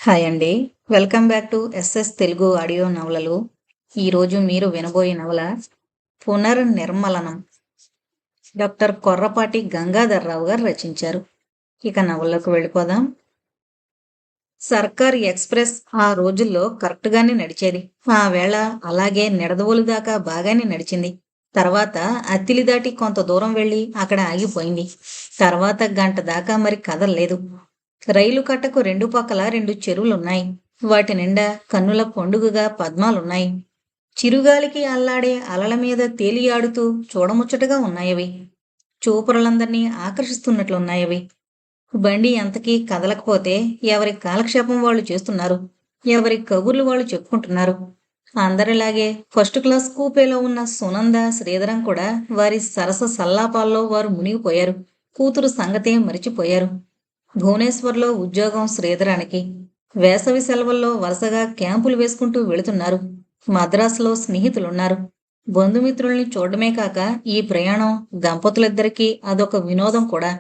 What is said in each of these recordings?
Hi అండి. Welcome back to SS Telugu audio నవలలు. ఈరోజు మీరు వినబోయే నవల పునర్నిర్మలనం. డాక్టర్ కొర్రపాటి గంగాధర్రావు గారు రచించారు. ఇక నవల్లోకి వెళ్ళిపోదాం. సర్కార్ ఎక్స్‌ప్రెస్ ఆ రోజుల్లో కరెక్ట్‌గానే నడిచేది. ఆ వేళ అలాగే నిడదవోలు దాకా బాగానే నడిచింది. తర్వాత అత్తిలి దాటి కొంత దూరం వెళ్ళి అక్కడ ఆగిపోయింది. తర్వాత గంట దాకా మరి కదల్లేదు. రైలు కట్టకు రెండు పక్కల 2 చెరువులున్నాయి. వాటి నిండా కన్నుల పండుగగా పద్మాలున్నాయి. చిరుగాలికి అల్లాడే అలల మీద తేలియాడుతూ చూడముచ్చటగా ఉన్నాయవి. చూపరులందర్నీ ఆకర్షిస్తున్నట్లున్నాయవి. బండి ఎంతకీ కదలకపోతే ఎవరి కాలక్షేపం వాళ్ళు చేస్తున్నారు. ఎవరి కబుర్లు వాళ్ళు చెప్పుకుంటున్నారు. అందరిలాగే ఫస్ట్ క్లాస్ కూపేలో ఉన్న సునంద, శ్రీధరం కూడా వారి సరస సల్లాపాల్లో వారు మునిగిపోయారు. కూతురు సంగతే మరిచిపోయారు. భువనేశ్వర్లో ఉద్యోగం శ్రీధరానికి. వేసవి సెలవుల్లో వరుసగా క్యాంపులు వేసుకుంటూ వెళుతున్నారు. మద్రాసులో స్నేహితులున్నారు. బంధుమిత్రుల్ని చూడడమే కాక ఈ ప్రయాణం దంపతులిద్దరికీ అదొక వినోదం కూడా.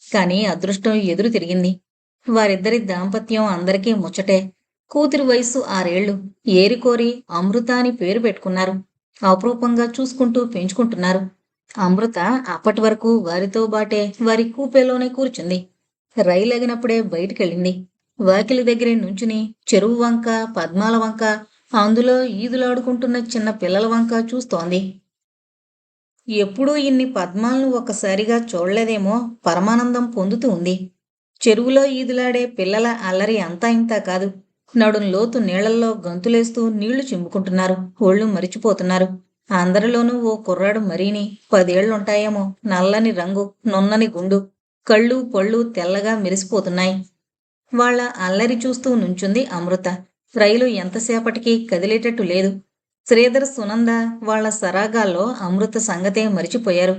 కాని అదృష్టం ఎదురు తిరిగింది. వారిద్దరి దాంపత్యం అందరికీ ముచ్చటే. కూతురి వయస్సు 6 ఏళ్లు. ఏరికోరి అమృత అని పేరు పెట్టుకున్నారు. అపురూపంగా చూసుకుంటూ పెంచుకుంటున్నారు. అమృత అప్పటి వరకు వారితో బాటే వారి కూపేలోనే కూర్చుంది. రైలెగినప్పుడే బయటికెళ్ళింది. వాకిలి దగ్గరే నుంచుని చెరువు వంక, పద్మాల వంక, అందులో ఈదులాడుకుంటున్న చిన్న పిల్లల వంక చూస్తోంది. ఎప్పుడూ ఇన్ని పద్మాలను ఒక్కసారిగా చూడలేదేమో పరమానందం పొందుతూ ఉంది. చెరువులో ఈదులాడే పిల్లల అల్లరి అంతా ఇంతా కాదు. నడుం లోతు నీళ్లల్లో గంతులేస్తూ నీళ్లు చిమ్ముకుంటున్నారు. ఒళ్ళు మరిచిపోతున్నారు. అందరిలోనూ ఓ కుర్రాడు మరీని 10 ఏళ్లుంటాయేమో. నల్లని రంగు, నున్నని గుండు, కళ్ళు పళ్ళు తెల్లగా మెరిసిపోతున్నాయి. వాళ్ళ అల్లరి చూస్తూ నుంచుంది అమృత. రైలు ఎంతసేపటికి కదిలేటట్టు లేదు. శ్రీధర్, సునంద వాళ్ళ సరాగాల్లో అమృత సంగతే మరిచిపోయారు.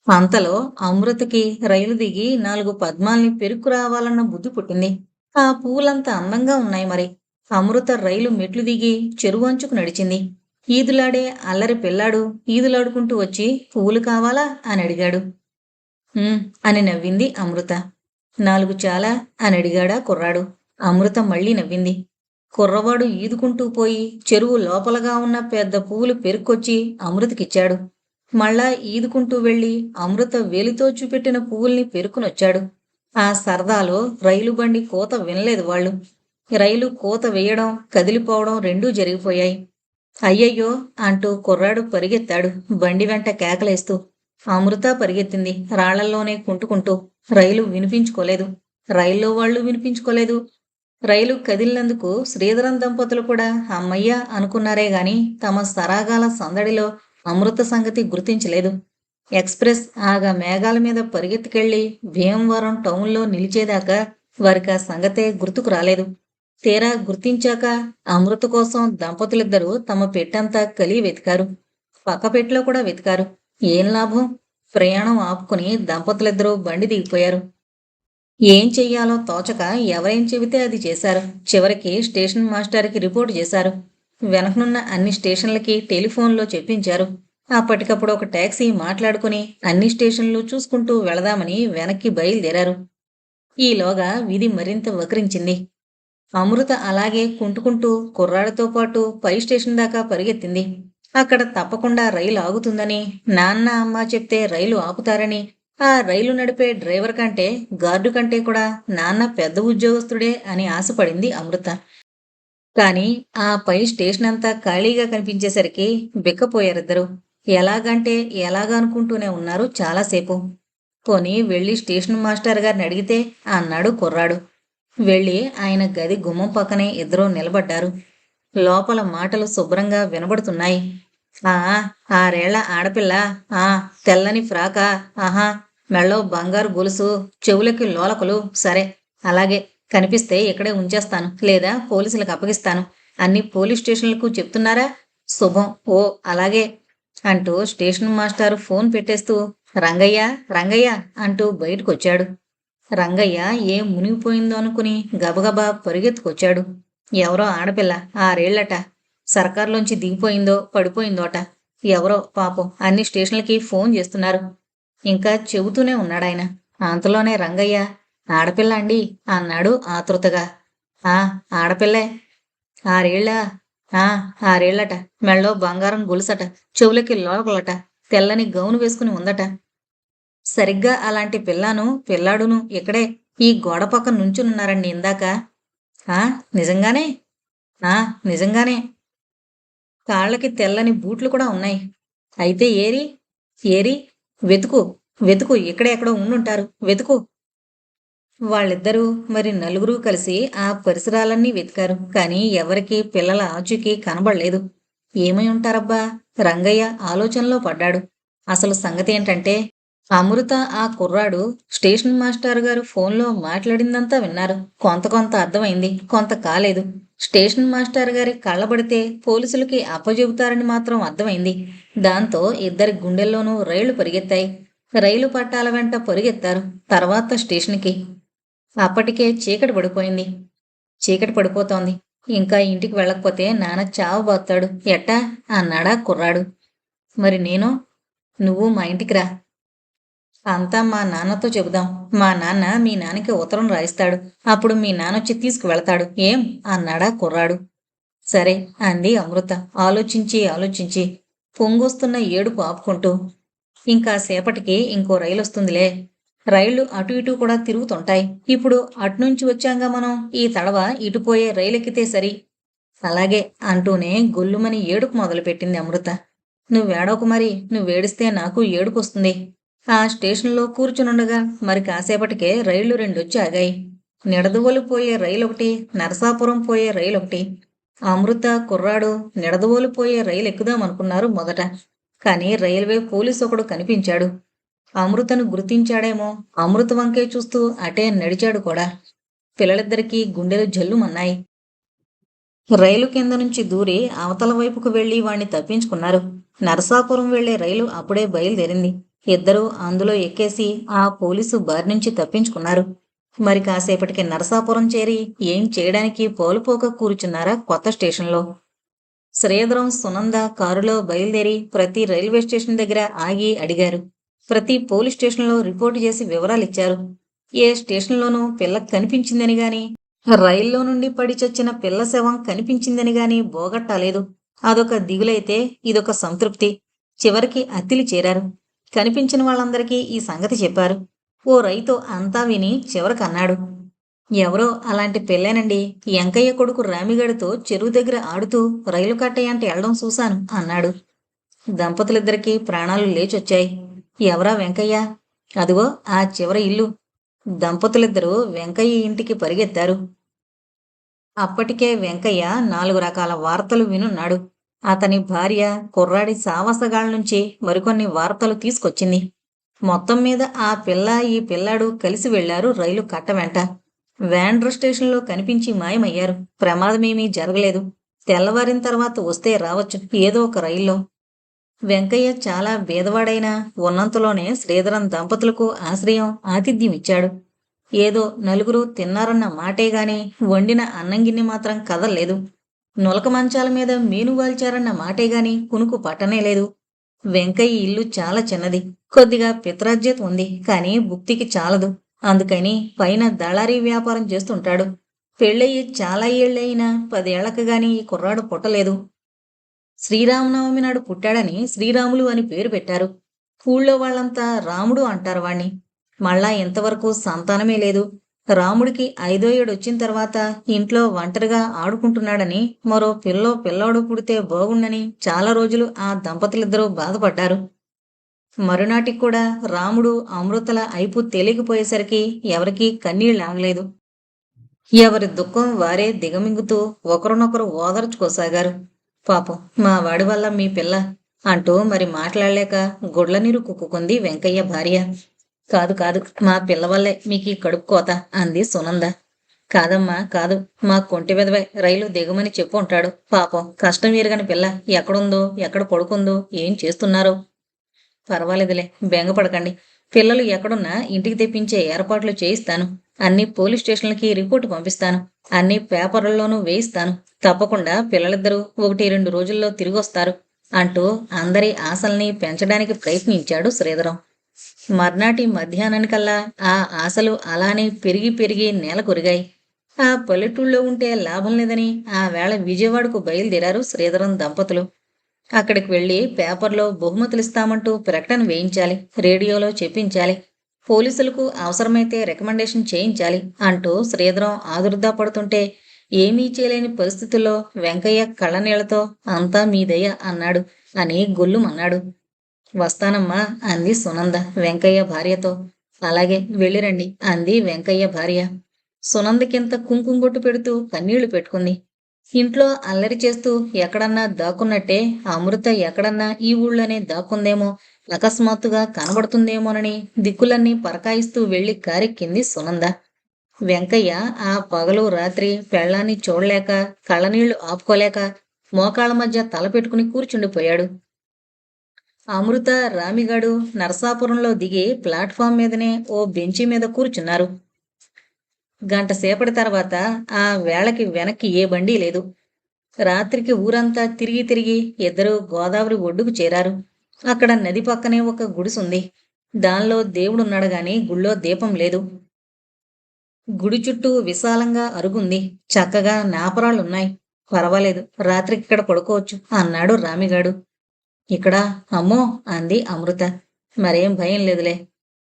అంతలో అమృతకి రైలు దిగి 4 పద్మాల్ని పెరుక్కు రావాలన్న బుద్ధి పుట్టింది. ఆ పువ్వులంత అందంగా ఉన్నాయి మరి. అమృత రైలు మెట్లు దిగి చెరువు అంచుకు నడిచింది. ఈదులాడే అల్లరి పిల్లాడు ఈదులాడుకుంటూ వచ్చి పువ్వులు కావాలా అని అడిగాడు. అని నవ్వింది అమృత. 4 చాలా అని అడిగాడా కుర్రాడు. అమృత మళ్ళీ నవ్వింది. కుర్రవాడు ఈదుకుంటూ పోయి చెరువు లోపలగా ఉన్న పెద్ద పువ్వులు పెరుక్కొచ్చి అమృతకిచ్చాడు. మళ్ళా ఈదుకుంటూ వెళ్ళి అమృత వేలితో చూపెట్టిన పువ్వుల్ని పెరుక్కునొచ్చాడు. ఆ సరదాలో రైలు బండి కోత వినలేదు వాళ్ళు. రైలు కోత వేయడం, కదిలిపోవడం రెండూ జరిగిపోయాయి. అయ్యయ్యో అంటూ కుర్రాడు పరిగెత్తాడు బండి వెంట కేకలేస్తూ. అమృత పరిగెత్తింది రాళ్లల్లోనే కుంటుకుంటూ. రైలు వినిపించుకోలేదు. రైల్లో వాళ్ళు వినిపించుకోలేదు. రైలు కదిలినందుకు శ్రీధరం దంపతులు కూడా అమ్మయ్య అనుకున్నారే గాని తమ సరాగాల సందడిలో అమృత సంగతి గుర్తించలేదు. ఎక్స్‌ప్రెస్ ఆగా మేఘాల మీద పరిగెత్తుకెళ్లి భీమవరం టౌన్లో నిలిచేదాకా వారికా సంగతే గుర్తుకు రాలేదు. తీరా గుర్తించాక అమృత కోసం దంపతులిద్దరూ తమ పెట్టంతా కలియ వెతికారు. పక్క పెట్టెలో కూడా వెతికారు. ఏం లాభం? ప్రయాణం ఆపుకుని దంపతులిద్దరూ బండి దిగిపోయారు. ఏం చెయ్యాలో తోచక ఎవరేం చెబితే అది చేశారు. చివరికి స్టేషన్ మాస్టర్కి రిపోర్టు చేశారు. వెనకనున్న అన్ని స్టేషన్లకి టెలిఫోన్లో చెప్పించారు. అప్పటికప్పుడు ఒక టాక్సీ మాట్లాడుకుని అన్ని స్టేషన్లు చూసుకుంటూ వెళదామని వెనక్కి బయలుదేరారు. ఈలోగా విధి మరింత వక్రించింది. అమృత అలాగే కుంటుకుంటూ కుర్రాడితో పాటు పై స్టేషన్ దాకా పరిగెత్తింది. అక్కడ తప్పకుండా రైలు ఆగుతుందని, నాన్న అమ్మ చెప్తే రైలు ఆపుతారని, ఆ రైలు నడిపే డ్రైవర్ కంటే, గార్డు కంటే కూడా నాన్న పెద్ద ఉద్యోగస్తుడే అని ఆశపడింది అమృత. కాని ఆ పై స్టేషన్ అంతా ఖాళీగా కనిపించేసరికి బిక్కపోయారిద్దరూ. ఎలాగంటే ఎలాగా అనుకుంటూనే ఉన్నారు చాలాసేపు. పోనీ వెళ్ళి స్టేషన్ మాస్టర్ గారిని అడిగితే అన్నాడు కుర్రాడు. వెళ్ళి ఆయన గది గుమ్మం పక్కనే ఇద్దరూ నిలబడ్డారు. లోపల మాటలు శుభ్రంగా వినబడుతున్నాయి. ఆ 6 ఏళ్ల ఆడపిల్ల, ఆ తెల్లని ఫ్రాకా, ఆహా మెళ్ళో బంగారు గొలుసు, చెవులకి లోలకులు, సరే అలాగే కనిపిస్తే ఇక్కడే ఉంచేస్తాను, లేదా పోలీసులకు అప్పగిస్తాను. అన్ని పోలీస్ స్టేషన్లకు చెప్తున్నారా? శుభం. ఓ అలాగే అంటూ స్టేషన్ మాస్టారు ఫోన్ పెట్టేస్తూ రంగయ్య రంగయ్య అంటూ బయటకొచ్చాడు. రంగయ్య ఏం మునిగిపోయిందో అనుకుని గబగబా పరిగెత్తుకొచ్చాడు. ఎవరో ఆడపిల్ల 6 ఏళ్లట. సర్కార్లోంచి దిగిపోయిందో పడిపోయిందోట. ఎవరో పాపం అన్ని స్టేషన్లకి ఫోన్ చేస్తున్నారు. ఇంకా చెబుతూనే ఉన్నాడాయన. అంతలోనే రంగయ్య ఆడపిల్ల అండి అన్నాడు ఆతృతగా. ఆ ఆడపిల్లే. ఆరేళ్ళ. ఆ 6 ఏళ్లట. మెళ్ళో బంగారం గొలుసట. చెవులకి లోలకలట. తెల్లని గౌను వేసుకుని ఉందట. సరిగ్గా అలాంటి పిల్లాను పిల్లాడును ఇక్కడే ఈ గోడ పక్కన నుంచునున్నారండి ఇందాక. ఆ నిజంగానే. ఆ నిజంగానే. కాళ్ళకి తెల్లని బూట్లు కూడా ఉన్నాయి. అయితే ఏరి ఏరి వెతుకు వెతుకు ఇక్కడే ఎక్కడో ఉండుంటారు వెతుకు. వాళ్ళిద్దరూ మరి నలుగురూ కలిసి ఆ పరిసరాలన్నీ వెతికారు. కానీ ఎవరికీ పిల్లల ఆచూకీ కనబడలేదు. ఏమై ఉంటారబ్బా? రంగయ్య ఆలోచనలో పడ్డాడు. అసలు సంగతేంటంటే అమృత ఆ కుర్రాడు స్టేషన్ మాస్టర్ గారు ఫోన్లో మాట్లాడిందంతా విన్నారు. కొంత కొంత అర్థమైంది. కొంత కాలేదు. స్టేషన్ మాస్టర్ గారి కళ్ళబడితే పోలీసులకి అప్పజెబుతారని మాత్రం అర్థమైంది. దాంతో ఇద్దరి గుండెల్లోనూ రైళ్లు పరిగెత్తాయి. రైలు పట్టాల వెంట పరుగెత్తారు. తర్వాత స్టేషన్కి. అప్పటికే చీకటి పడిపోయింది. చీకటి పడిపోతోంది. ఇంకా ఇంటికి వెళ్ళకపోతే నాన్న చావబోతాడు. ఎట్టా? అన్నాడా కుర్రాడు. మరి నేను? నువ్వు మా ఇంటికి రా. అంతా మా నాన్నతో చెబుదాం. మా నాన్న మీ నాన్నకి ఉత్తరం రాయిస్తాడు. అప్పుడు మీ నాన్నొచ్చి తీసుకువెళతాడు. ఏం? అన్నాడా కుర్రాడు. సరే అంది అమృత ఆలోచించి ఆలోచించి పొంగొస్తున్న ఏడుపు ఆపుకుంటూ. ఇంకాసేపటికి ఇంకో రైలొస్తుందిలే. రైళ్లు అటు ఇటు కూడా తిరుగుతుంటాయి. ఇప్పుడు అట్నుంచి వచ్చాంగా మనం. ఈ తడవ ఇటుపోయే రైలెక్కితే సరి. అలాగే అంటూనే గొల్లుమని ఏడుపు మొదలుపెట్టింది అమృత. నువ్వేడవకు మరి. నువ్వేడిస్తే నాకు ఏడుపొస్తుంది. ఆ స్టేషన్లో కూర్చునుండగా మరి కాసేపటికే రైళ్లు రెండొచ్చి ఆగాయి. నిడదవోలు పోయే రైలొకటి, నరసాపురం పోయే రైలొకటి. అమృత కుర్రాడు నిడదవోలు పోయే రైలు ఎక్కుదామనుకున్నారు మొదట. కానీ రైల్వే పోలీసు ఒకడు కనిపించాడు. అమృతను గుర్తించాడేమో. అమృత వంకే చూస్తూ అటే నడిచాడు కూడా. పిల్లలిద్దరికీ గుండెలు జల్లుమన్నాయి. రైలు కింద నుంచి దూరి అవతల వైపుకు వెళ్లి వాణ్ణి తప్పించుకున్నారు. నరసాపురం వెళ్లే రైలు అప్పుడే బయలుదేరింది. ఇద్దరూ అందులో ఎక్కేసి ఆ పోలీసు బారి నుంచి తప్పించుకున్నారు. మరి కాసేపటికి నరసాపురం చేరి ఏం చేయడానికి పోలుపోక కూర్చున్నారా కొత్త స్టేషన్లో. శ్రీధరం సునంద కారులో బయలుదేరి ప్రతి రైల్వే స్టేషన్ దగ్గర ఆగి అడిగారు. ప్రతి పోలీస్ స్టేషన్లో రిపోర్టు చేసి వివరాలిచ్చారు. ఏ స్టేషన్లోనూ పిల్ల కనిపించిందని గాని, రైల్లో నుండి పడి చచ్చిన పిల్ల శవం కనిపించిందని గాని బోగట్టాలేదు. అదొక దిగులైతే ఇదొక సంతృప్తి. చివరికి అత్తిలి చేరారు. కనిపించిన వాళ్ళందరికీ ఈ సంగతి చెప్పారు. ఓ రైతు అంతా విని చివరకన్నాడు. ఎవరో అలాంటి పెళ్ళేనండి. ఎంకయ్య కొడుకు రామిగడితో చెరువు దగ్గర ఆడుతూ రైలు కట్టయంటే వెళ్ళడం చూశాను అన్నాడు. దంపతులిద్దరికీ ప్రాణాలు లేచొచ్చాయి. ఎవరా వెంకయ్య? అదిగో ఆ చివరి ఇల్లు. దంపతులిద్దరూ వెంకయ్య ఇంటికి పరిగెత్తారు. అప్పటికే వెంకయ్య 4 రకాల వార్తలు వినున్నాడు. అతని భార్య కుర్రాడి సావాసగాళ్ళ నుంచి మరికొన్ని వార్తలు తీసుకొచ్చింది. మొత్తం మీద ఆ పిల్ల ఈ పిల్లాడు కలిసి వెళ్లారు రైలు కట్ట వెంట. వ్యాండ్ర స్టేషన్లో కనిపించి మాయమయ్యారు. ప్రమాదమేమీ జరగలేదు. తెల్లవారిన తర్వాత వస్తే రావచ్చు ఏదో ఒక రైల్లో. వెంకయ్య చాలా బీదవాడైనా ఉన్నంతలోనే శ్రీధరం దంపతులకు ఆశ్రయం ఆతిథ్యం ఇచ్చాడు. ఏదో నలుగురు తిన్నారన్న మాటేగాని వండిన అన్నంగిన్ని మాత్రం కదల్లేదు. నులక మంచాల మీద మీను వాల్చారన్న మాటేగాని కునుకు పట్టనే లేదు. వెంకయ్య ఇల్లు చాలా చిన్నది. కొద్దిగా పిత్రాజ్యత ఉంది. కానీ భుక్తికి చాలదు. అందుకని పైన దళారీ వ్యాపారం చేస్తుంటాడు. పెళ్ళయి చాలా ఏళ్లయినా 10 ఏళ్లకు గాని ఈ కుర్రాడు పుట్టలేదు. శ్రీరామనవమి నాడు పుట్టాడని శ్రీరాములు అని పేరు పెట్టారు. ఊళ్ళో వాళ్ళంతా రాముడు అంటారు వాణ్ణి. మళ్ళా ఇంతవరకు సంతానమే లేదు. రాముడికి 5వ ఏడు వచ్చిన తర్వాత ఇంట్లో ఒంటరిగా ఆడుకుంటున్నాడని, మరో పిల్లోడు పుడితే బాగుండని చాలా రోజులు ఆ దంపతులిద్దరూ బాధపడ్డారు. మరునాటికి కూడా రాముడు అమృతల అయిపు తేలికపోయేసరికి ఎవరికీ కన్నీళ్లాగలేదు. ఎవరి దుఃఖం వారే దిగమింగుతూ ఒకరినొకరు ఓదార్చుకోసాగారు. పాపం మా వాడి వల్ల మీ పిల్ల అంటూ మరి మాట్లాడలేక గుడ్లనీరు కుక్కుకుంది వెంకయ్య భార్య. కాదు కాదు, మా పిల్ల వల్లే మీకీ కడుపు కోత అంది సునంద. కాదమ్మా కాదు, మా కొంటి వెదవే రైలు దిగమని చెప్పు ఉంటాడు. పాపం కష్టం ఎరగని పిల్ల ఎక్కడుందో ఎక్కడ పడుకుందో ఏం చేస్తున్నారో. పర్వాలేదులే, బెంగపడకండి. పిల్లలు ఎక్కడున్నా ఇంటికి తెప్పించే ఏర్పాట్లు చేయిస్తాను. అన్ని పోలీస్ స్టేషన్లకి రిపోర్టు పంపిస్తాను. అన్ని పేపర్లలోనూ వేయిస్తాను. తప్పకుండా పిల్లలిద్దరూ 1-2 రోజుల్లో తిరిగొస్తారు అంటూ అందరి ఆశల్ని పెంచడానికి ప్రయత్నించాడు శ్రీధరం. మర్నాటి మధ్యాహ్నానికల్లా ఆ ఆశలు అలానే పెరిగి పెరిగి నేల కొరిగాయి. ఆ పల్లెటూళ్ళలో ఉంటే లాభం లేదని ఆ వేళ విజయవాడకు బయలుదేరారు శ్రీధరం దంపతులు. అక్కడికి వెళ్లి పేపర్లో బహుమతులిస్తామంటూ ప్రకటన వేయించాలి, రేడియోలో చెప్పించాలి, పోలీసులకు అవసరమైతే రికమెండేషన్ చేయించాలి అంటూ శ్రీధరం ఆదుర్దా పడుతుంటే ఏమీ చేయలేని పరిస్థితుల్లో వెంకయ్య కళ్ళనీళ్లతో అంతా మీ దయ అన్నాడు అని గొల్లుమన్నాడు. వస్తానమ్మా అంది సునంద వెంకయ్య భార్యతో. అలాగే వెళ్ళిరండి అంది వెంకయ్య భార్య. సునందకింత కుంకుమ పెడుతూ కన్నీళ్లు పెట్టుకుంది. ఇంట్లో అల్లరి చేస్తూ ఎక్కడన్నా దాక్కున్నట్టే అమృత ఎక్కడన్నా ఈ ఊళ్ళోనే దాక్కుందేమో, అకస్మాత్తుగా కనబడుతుందేమోనని దిక్కులన్నీ పరకాయిస్తూ వెళ్లి కారెక్కింది సునంద. వెంకయ్య ఆ పగలు రాత్రి పెళ్ళాన్ని చూడలేక కళ్ళనీళ్లు ఆపుకోలేక మోకాళ్ళ మధ్య తల పెట్టుకుని కూర్చుండిపోయాడు. అమృత రామిగాడు నరసాపురంలో దిగి ప్లాట్ఫామ్ మీదనే ఓ బెంచి మీద కూర్చున్నారు. గంట సేపటి తర్వాత ఆ వేళకి వెనక్కి ఏ బండి లేదు. రాత్రికి ఊరంతా తిరిగి తిరిగి ఇద్దరు గోదావరి ఒడ్డుకు చేరారు. అక్కడ నది పక్కనే ఒక గుడిసుంది. దానిలో దేవుడున్నాడు గాని గుళ్ళో దీపం లేదు. గుడి చుట్టూ విశాలంగా అరుగుంది. చక్కగా నాపరాళ్ళున్నాయి. పర్వాలేదు, రాత్రికి ఇక్కడ పడుకోవచ్చు అన్నాడు రామిగాడు. ఇక్కడ అమ్మో అంది అమృత. మరేం భయం లేదులే.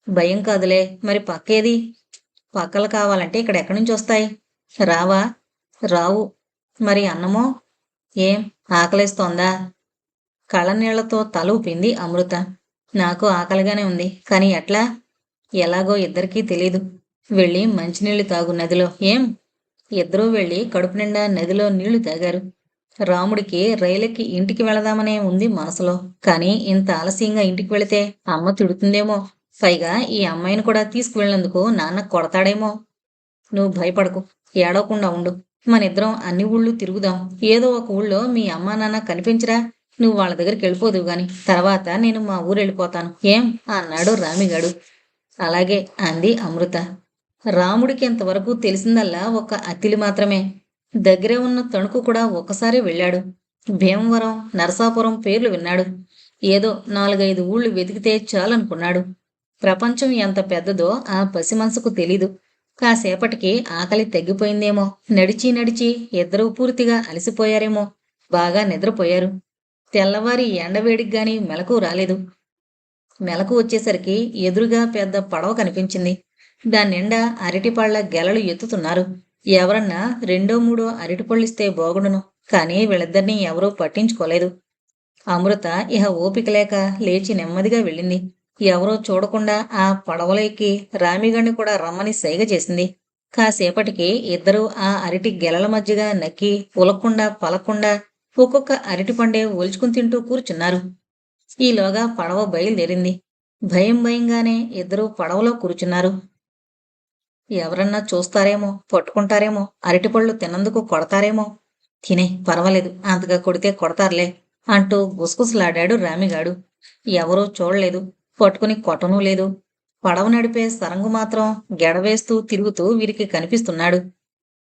భయం కాదులే, మరి పక్కేది? పక్కలు కావాలంటే ఇక్కడ ఎక్కడి నుంచి వస్తాయి? రావా? రావు. మరి అన్నమో? ఏం ఆకలేస్తోందా? కళ్ళనీళ్లతో తల ఊపింది అమృత. నాకు ఆకలిగానే ఉంది, కానీ ఎట్లా? ఎలాగో ఇద్దరికీ తెలీదు. వెళ్ళి మంచినీళ్లు తాగు నదిలో. ఏం? ఇద్దరూ వెళ్ళి కడుపు నిండా నదిలో నీళ్లు తాగారు. రాముడికి రైలెక్కి ఇంటికి వెళదామనే ఉంది మనసులో. కానీ ఇంత ఆలస్యంగా ఇంటికి వెళితే అమ్మ తిడుతుందేమో. పైగా ఈ అమ్మాయిని కూడా తీసుకువెళ్ళినందుకు నాన్న కొడతాడేమో. నువ్వు భయపడకు, ఏడవకుండా ఉండు. మనిద్దరం అన్ని ఊళ్ళు తిరుగుదాం. ఏదో ఒక ఊళ్ళో మీ అమ్మా నాన్న కనిపించరా? నువ్వు వాళ్ళ దగ్గరికి వెళ్ళిపోదువు గాని తర్వాత నేను మా ఊరు వెళ్ళిపోతాను. ఏం అన్నాడు రామిగాడు. అలాగే అంది అమృత. రాముడికి ఇంతవరకు తెలిసిందల్లా ఒక అత్తిలి మాత్రమే. దగ్గరే ఉన్న తణుకు కూడా ఒక్కసారి వెళ్ళాడు. భీమవరం, నరసాపురం పేర్లు విన్నాడు. ఏదో 4-5 ఊళ్ళు వెతికితే చాలనుకున్నాడు. ప్రపంచం ఎంత పెద్దదో ఆ పసి మనసుకు తెలీదు. కాసేపటికి ఆకలి తగ్గిపోయిందేమో. నడిచి నడిచి ఇద్దరూ పూర్తిగా అలసిపోయారేమో. బాగా నిద్రపోయారు. తెల్లవారి ఎండవేడికి గాని మెలకు రాలేదు. మెలకు వచ్చేసరికి ఎదురుగా పెద్ద పడవ కనిపించింది. దాన్నిండా అరటిపళ్ళ గెలలు ఎత్తుతున్నారు. ఎవరన్నా 2-3 అరటిపళ్ళిస్తే బాగుండును. కానీ వీళ్ళిద్దరినీ ఎవరూ పట్టించుకోలేదు. అమృత ఇహ ఓపిక లేక లేచి నెమ్మదిగా వెళ్ళింది. ఎవరో చూడకుండా ఆ పడవలో ఎక్కి రామిగణ్ణి కూడా రమ్మని సైగ చేసింది. కాసేపటికి ఇద్దరూ ఆ అరటి గెలల మధ్యగా నక్కి ఉలక్కుండా పలక్కుండా ఒక్కొక్క అరటిపండే ఒలుచుకుని తింటూ కూర్చున్నారు. ఈలోగా పడవ బయలుదేరింది. భయం భయంగానే ఇద్దరూ పడవలో కూర్చున్నారు. ఎవరన్నా చూస్తారేమో, పట్టుకుంటారేమో, అరటిపళ్ళు తిన్నందుకు కొడతారేమో. తినే పర్వాలేదు, అంతగా కొడితే కొడతారులే అంటూ గుసగుసలాడాడు రామిగాడు. ఎవరూ చూడలేదు, పట్టుకుని కొట్టనూ లేదు. పడవ నడిపే సరంగు మాత్రం గెడవేస్తూ తిరుగుతూ వీరికి కనిపిస్తున్నాడు.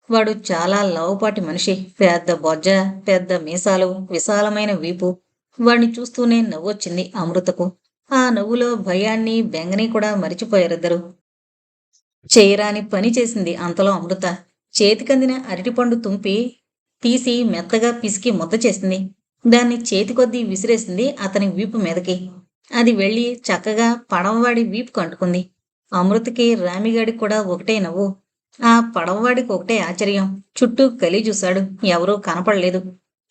వాడు చాలా లావుపాటి మనిషి. పెద్ద బొజ్జ, పెద్ద మీసాలు, విశాలమైన వీపు. వాణ్ణి చూస్తూనే నవ్వొచ్చింది అమృతకు. ఆ నవ్వులో భయాన్ని, బెంగని కూడా మరిచిపోయారిద్దరు. చేయరాని పని చేసింది అంతలో అమృత. చేతికందిన అరటిపండు తుంపి తీసి మెత్తగా పిసికి ముద్ద చేసింది. దాన్ని చేతికొద్దీ విసిరేసింది అతని వీపు మీదకి. అది వెళ్ళి చక్కగా పడవవాడి వీపుకు అంటుకుంది. అమృతకి రామిగాడికి కూడా ఒకటే నవ్వు. ఆ పడవవాడికి ఒకటే ఆశ్చర్యం. చుట్టూ కలి చూశాడు. ఎవరూ కనపడలేదు.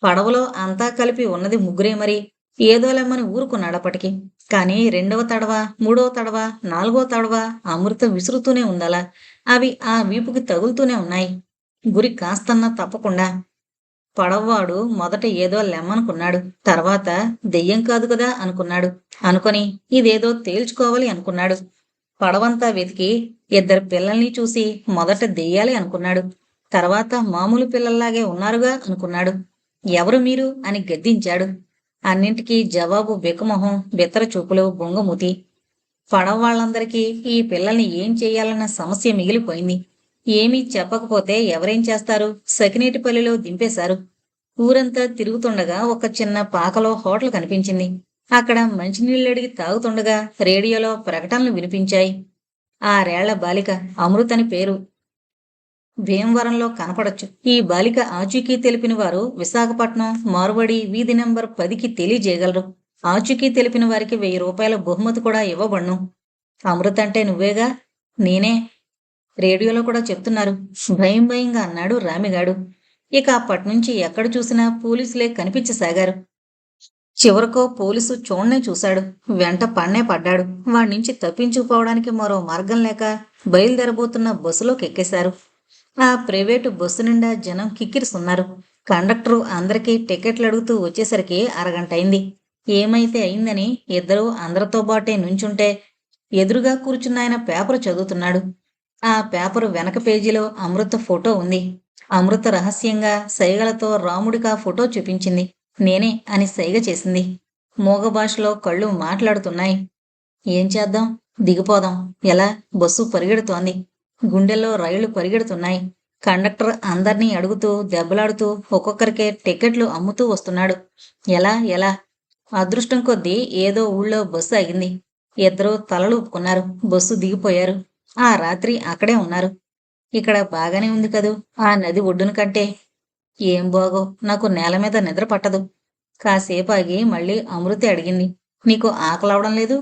పడవలో అంతా కలిపి ఉన్నది ముగ్గురే మరి. ఏదోలేమ్మని ఊరుకున్నాడప్పటికి. కానీ 2వ తడవ, 3వ తడవ, 4వ తడవ అమృత విసురుతూనే ఉందలా. అవి ఆ వీపుకి తగులుతూనే ఉన్నాయి. గురి కాస్తన్నా తప్పకుండా. పడవవాడు మొదట ఏదో లెమ్మనుకున్నాడు. తర్వాత దెయ్యం కాదు కదా అనుకున్నాడు. అనుకొని ఇదేదో తేల్చుకోవాలి అనుకున్నాడు. పడవంతా వెతికి ఇద్దరు పిల్లల్ని చూసి మొదట దెయ్యాలి అనుకున్నాడు. తర్వాత మామూలు పిల్లల్లాగే ఉన్నారుగా అనుకున్నాడు. ఎవరు మీరు అని గద్దించాడు. అన్నింటికీ జవాబు బిక్కమొహం, బిత్తర చూపులు, బొంగమూతి. పడవ వాళ్ళందరికీ ఈ పిల్లల్ని ఏం చెయ్యాలన్న సమస్య మిగిలిపోయింది. ఏమీ చెప్పకపోతే ఎవరేం చేస్తారు? సకినేటిపల్లిలో దింపేశారు. ఊరంతా తిరుగుతుండగా ఒక చిన్న పాకలో హోటల్ కనిపించింది. అక్కడ మంచినీళ్ళడిగి తాగుతుండగా రేడియోలో ప్రకటనలు వినిపించాయి. 6 ఏళ్ల బాలిక, అమృతని పేరు. భీమవరంలో కనపడొచ్చు. ఈ బాలిక ఆచూకీ తెలిపిన వారు విశాఖపట్నం మార్వడి వీధి నెంబర్ 10కి తెలియజేయగలరు. ఆచూకీ తెలిపిన వారికి 1000 రూపాయల బహుమతి కూడా ఇవ్వబడును. అమృత అంటే నువ్వేగా? నేనే. రేడియోలో కూడా చెప్తున్నారు. భయం భయంగా అన్నాడు రామిగాడు. ఇక అప్పట్నుంచి ఎక్కడ చూసినా పోలీసులే కనిపించసాగారు. చివరకో పోలీసు చూడనే చూశాడు. వెంట పన్నే పడ్డాడు. వాణ్ణించి తప్పించుకుపోవడానికి మరో మార్గం లేక బయలుదేరబోతున్న బస్సులోకి ఎక్కేశారు. ఆ ప్రైవేటు బస్సు నిండా జనం కిక్కిరిస్తున్నారు. కండక్టరు అందరికీ టికెట్లు అడుగుతూ వచ్చేసరికి అరగంట అయింది. ఏమైతే అయిందని ఇద్దరూ అందరితో బాటే నుంచుంటే ఎదురుగా కూర్చున్నాయన పేపరు చదువుతున్నాడు. ఆ పేపరు వెనక పేజీలో అమృత ఫోటో ఉంది. అమృత రహస్యంగా సైగలతో రాముడికి ఆ ఫోటో చూపించింది. నేనే అని సైగ చేసింది. మూగ భాషలో కళ్ళు మాట్లాడుతున్నాయి. ఏం చేద్దాం? దిగిపోదాం. ఎలా? బస్సు పరిగెడుతోంది. గుండెల్లో రైళ్లు పరిగెడుతున్నాయి. కండక్టర్ అందర్నీ అడుగుతూ దెబ్బలాడుతూ ఒక్కొక్కరికే టికెట్లు అమ్ముతూ వస్తున్నాడు. ఎలా ఎలా? అదృష్టం కొద్దీ ఏదో ఊళ్ళో బస్సు ఆగింది. ఇద్దరూ తలలూపుకున్నారు. బస్సు దిగిపోయారు. ఆ రాత్రి అక్కడే ఉన్నారు. ఇక్కడ బాగానే ఉంది కదూ ఆ నది ఒడ్డున కంటే. ఏం బాగో, నాకు నేల మీద నిద్ర పట్టదు. కాసేపు ఆగి మళ్ళీ అమృతి అడిగింది. నీకు ఆకలవడం లేదు?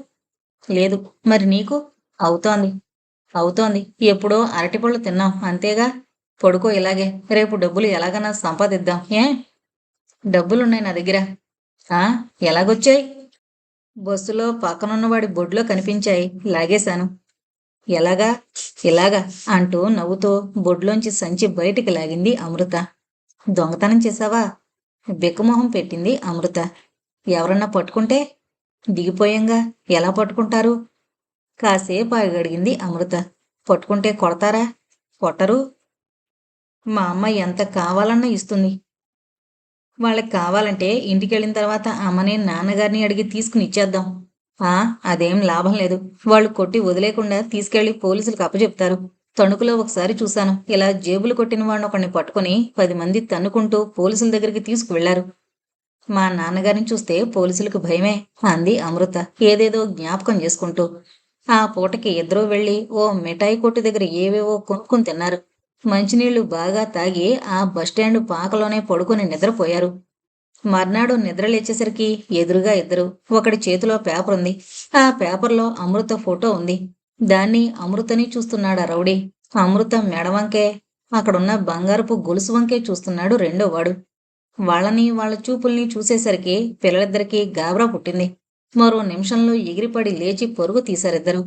లేదు. మరి నీకు? అవుతోంది. అవుతోంది. ఎప్పుడో అరటిపళ్ళు తిన్నాం అంతేగా. పడుకో ఇలాగే. రేపు డబ్బులు ఎలాగన్నా సంపాదిద్దాం. ఏ? డబ్బులున్నాయి నా దగ్గర. ఆ? ఎలాగొచ్చాయి? బస్సులో పక్కనున్నవాడి బొడ్లో కనిపించాయి. లాగేశాను. ఎలాగా? ఇలాగా అంటూ నవ్వుతూ బొడ్లోంచి సంచి బయటికి లాగింది అమృత. దొంగతనం చేశావా? బిక్కమొహం పెట్టింది అమృత. ఎవరన్నా పట్టుకుంటే? దిగిపోయాంగా. ఎలా పట్టుకుంటారు? కాసేపు ఆగి అడిగింది అమృత. పట్టుకుంటే కొడతారా? కొట్టరు. మా అమ్మ ఎంత కావాలన్నా ఇస్తుంది. వాళ్ళకి కావాలంటే ఇంటికెళ్ళిన తర్వాత అమ్మని నాన్నగారిని అడిగి తీసుకుని ఇచ్చేద్దాం. ఆ, అదేం లాభం లేదు. వాళ్ళు కొట్టి వదిలేకుండా తీసుకెళ్లి పోలీసులకు అప్పచెప్తారు. తణుకులో ఒకసారి చూశాను. ఇలా జేబులు కొట్టిన వాడిని ఒకడిని పట్టుకుని 10 మంది తన్నుకుంటూ పోలీసుల దగ్గరికి తీసుకువెళ్లారు. మా నాన్నగారిని చూస్తే పోలీసులకు భయమే అంది అమృత ఏదేదో జ్ఞాపకం చేసుకుంటూ. ఆ పూటకి ఇద్దరూ వెళ్లి ఓ మిఠాయి కొట్టు దగ్గర ఏవేవో కొనుక్కుని తిన్నారు. మంచినీళ్లు బాగా తాగి ఆ బస్టాండు పాకలోనే పడుకుని నిద్రపోయారు. మర్నాడు నిద్రలేచేసరికి ఎదురుగా ఇద్దరు. ఒకడి చేతిలో పేపర్ ఉంది. ఆ పేపర్లో అమృత ఫోటో ఉంది. దాన్ని అమృతని చూస్తున్నాడు ఆ రౌడీ. అమృత మెడవంకే అక్కడున్న బంగారపు గొలుసు వంకే చూస్తున్నాడు రెండోవాడు. వాళ్ళని వాళ్ళ చూపుల్ని చూసేసరికి పిల్లలిద్దరికీ గాబరా పుట్టింది. మరో నిమిషంలో ఎగిరిపడి లేచి పరుగు తీశారిద్దరు.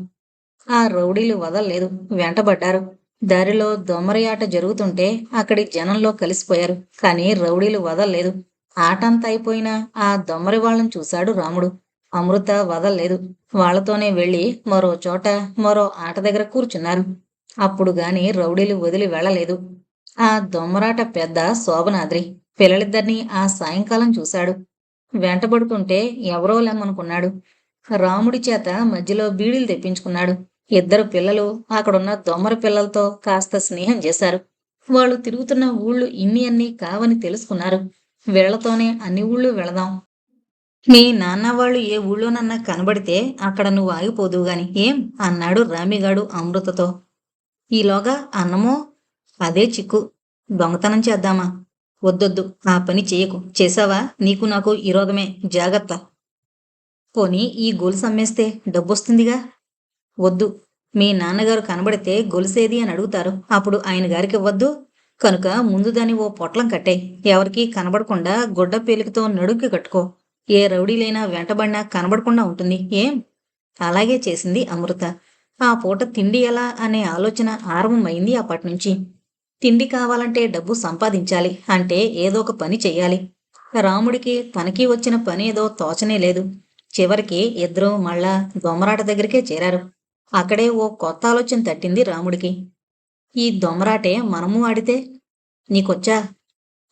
ఆ రౌడీలు వదల్లేదు. వెంటబడ్డారు. దారిలో దొమ్మరియాట జరుగుతుంటే అక్కడి జనంలో కలిసిపోయారు. కానీ రౌడీలు వదల్లేదు. ఆటంతా అయిపోయినా ఆ దొమ్మరి వాళ్ళని చూశాడు రాముడు. అమృత వదల్లేదు. వాళ్లతోనే వెళ్లి మరో చోట మరో ఆట దగ్గర కూర్చున్నారు. అప్పుడు గాని రౌడీలు వదిలి వెళ్ళలేదు. ఆ దొమ్మరాట పెద్ద శోభనాద్రి. పిల్లలిద్దరినీ ఆ సాయంకాలం చూశాడు. వెంటబడుతుంటే ఎవరో లెమ్మనుకున్నాడు. రాముడి చేత మధ్యలో బీడీలు తెప్పించుకున్నాడు. ఇద్దరు పిల్లలు అక్కడున్న దొమ్మరి పిల్లలతో కాస్త స్నేహం చేశారు. వాళ్ళు తిరుగుతున్న ఊళ్ళు ఇన్ని అన్నీ కావని తెలుసుకున్నారు. వీళ్లతోనే అన్ని ఊళ్ళు వెళదాం. మీ నాన్న వాళ్ళు ఏ ఊళ్ళోనన్నా కనబడితే అక్కడ నువ్వు ఆగిపోదువు గాని ఏం? అన్నాడు రామిగాడు అమృతతో. ఈలోగా అన్నమో? అదే చిక్కు. దొంగతనం చేద్దామా? వద్దొద్దు, ఆ పని చేయకు. చేశావా నీకు నాకు ఈ రోగమే. జాగ్రత్త. పోనీ ఈ గొలుసు అమ్మేస్తే డబ్బొస్తుందిగా. వద్దు. మీ నాన్నగారు కనబడితే గొలుసేది అని అడుగుతారు. అప్పుడు ఆయన గారికి ఇవ్వద్దు. కనుక ముందు దాన్ని ఓ పొట్లం కట్టాయి. ఎవరికీ కనబడకుండా గుడ్డ పేలికతో నడుక్కి కట్టుకో. ఏ రౌడీలైనా వెంటబడినా కనబడకుండా ఉంటుంది. ఏం? అలాగే చేసింది అమృత. ఆ పూట తిండి ఎలా అనే ఆలోచన ఆరంభమైంది అప్పటినుంచి. తిండి కావాలంటే డబ్బు సంపాదించాలి. అంటే ఏదో ఒక పని చెయ్యాలి. రాముడికి తనకి వచ్చిన పని ఏదో తోచనే లేదు. చివరికి ఇద్దరూ మళ్ళా దొమ్మరాట దగ్గరికే చేరారు. అక్కడే ఓ కొత్త ఆలోచన తట్టింది రాముడికి. ఈ దొమ్మరాటే మనము ఆడితే? నీకొచ్చా?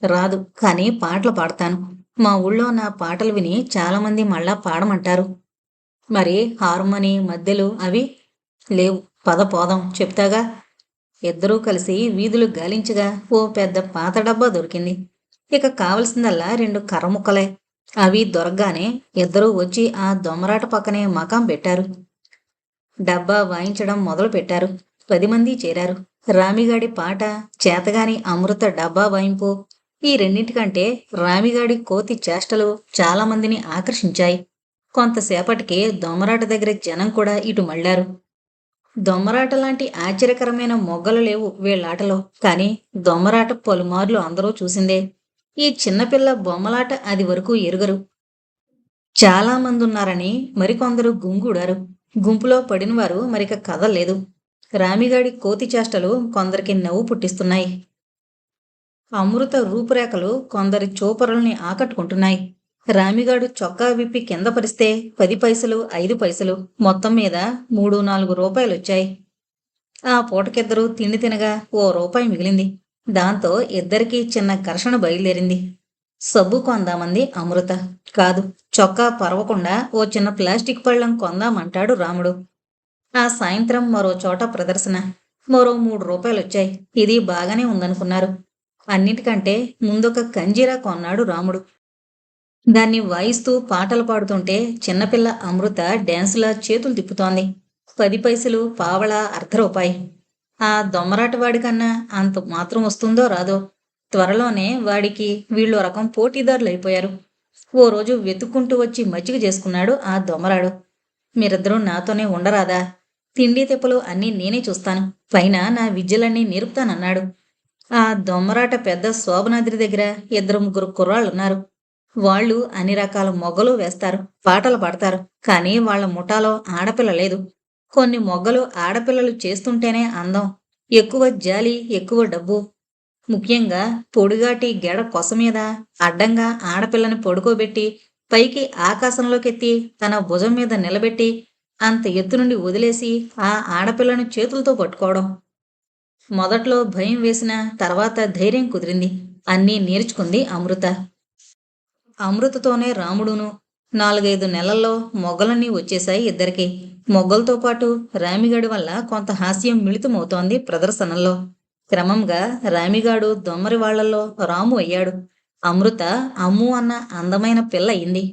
రాదు, కానీ పాటలు పాడతాను. మా ఊళ్ళో నా పాటలు విని చాలామంది మళ్ళా పాడమంటారు. మరి హార్మోని మద్దెలు అవి లేవు. పద పోదాం, చెప్తాగా. ఇద్దరూ కలిసి వీధులు గాలించగా ఓ పెద్ద పాత డబ్బా దొరికింది. ఇక కావలసిందల్లా 2 కర్ర ముక్కలే. అవి దొరకగానే ఇద్దరూ వచ్చి ఆ దొమ్మరాట పక్కనే మకాం పెట్టారు. డబ్బా వాయించడం మొదలు పెట్టారు. 10 మంది చేరారు. రామిగాడి పాట, చేతగాని అమృత డబ్బా వాయింపు, ఈ రెండింటికంటే రామిగాడి కోతి చేష్టలు చాలా మందిని ఆకర్షించాయి. కొంతసేపటికి దొమ్మరాట దగ్గర జనం కూడా ఇటు మళ్ళారు. దొమ్మరాట లాంటి ఆశ్చర్యకరమైన మొగ్గలు లేవు వీళ్ళాటలో, కానీ దొమ్మరాట పలుమార్లు అందరూ చూసిందే. ఈ చిన్నపిల్ల బొమ్మలాట అది వరకు ఎరుగరు. చాలా మందున్నారని మరికొందరు గుంగూడారు. గుంపులో పడినవారు మరిక కదల్లేదు. రామిగాడి కోతి చేష్టలు కొందరికి నవ్వు పుట్టిస్తున్నాయి. అమృత రూపురేఖలు కొందరి చూపరుల్ని ఆకట్టుకుంటున్నాయి. రామిగాడు చొక్కా విప్పి కింద పరిస్తే 10 పైసలు, 5 పైసలు, మొత్తం మీద 3-4 రూపాయలొచ్చాయి. ఆ పూటకిద్దరూ తిండి తినగా ఓ రూపాయి మిగిలింది. దాంతో ఇద్దరికీ చిన్న ఘర్షణ బయలుదేరింది. సబ్బు కొందామంది అమృత. కాదు, చొక్కా పరవకుండా ఓ చిన్న ప్లాస్టిక్ పళ్ళెం కొందామంటాడు రాముడు. ఆ సాయంత్రం మరో చోట ప్రదర్శన. మరో 3 రూపాయలొచ్చాయి. ఇది బాగానే ఉందనుకున్నారు. అన్నిటికంటే ముందొక కంజీరా కొన్నాడు రాముడు. దాన్ని వాయిస్తూ పాటలు పాడుతుంటే చిన్నపిల్ల అమృత డ్యాన్సులా చేతులు తిప్పుతోంది. 10 పైసలు, పావలా, అర్ధ రూపాయి. ఆ దొమ్మరాటవాడికన్నా అంత మాత్రం వస్తుందో రాదో. త్వరలోనే వాడికి వీళ్ళో రకం పోటీదారులైపోయారు. ఓ రోజు వెతుక్కుంటూ వచ్చి మజ్జిగ చేసుకున్నాడు ఆ దొమ్మరాడు. మీరిద్దరూ నాతోనే ఉండరాదా? తిండి తిప్పలు అన్నీ నేనే చూస్తాను. పైన నా విద్యలన్నీ నేర్పుతానన్నాడు. ఆ దొమ్మరాట పెద్ద శోభనాద్రి దగ్గర 2-3 కుర్రాళ్ళున్నారు. వాళ్ళు అన్ని రకాల మొగ్గలు వేస్తారు, పాటలు పాడతారు. కానీ వాళ్ళ ముఠాలో ఆడపిల్ల లేదు. కొన్ని మొగ్గలు ఆడపిల్లలు చేస్తుంటేనే అందం, ఎక్కువ జాలి, ఎక్కువ డబ్బు. ముఖ్యంగా పొడుగాటి గెడ కొసమీద అడ్డంగా ఆడపిల్లని పడుకోబెట్టి పైకి ఆకాశంలోకెత్తి తన భుజం మీద నిలబెట్టి అంత ఎత్తు నుండి వదిలేసి ఆ ఆడపిల్లను చేతులతో పట్టుకోవడం. మొదట్లో భయం వేసిన తర్వాత ధైర్యం కుదిరింది. అన్నీ నేర్చుకుంది అమృత. అమృతతోనే రాముడును. 4-5 నెలల్లో మొగ్గలన్నీ వచ్చేశాయి ఇద్దరికి. మొగ్గలతో పాటు రామిగాడి వల్ల కొంత హాస్యం మిళితమవుతోంది ప్రదర్శనల్లో. క్రమంగా రామిగాడు దొమ్మరి వాళ్లల్లో రాము అయ్యాడు. అమృత అమ్ము అన్న అందమైన పిల్ల అయింది.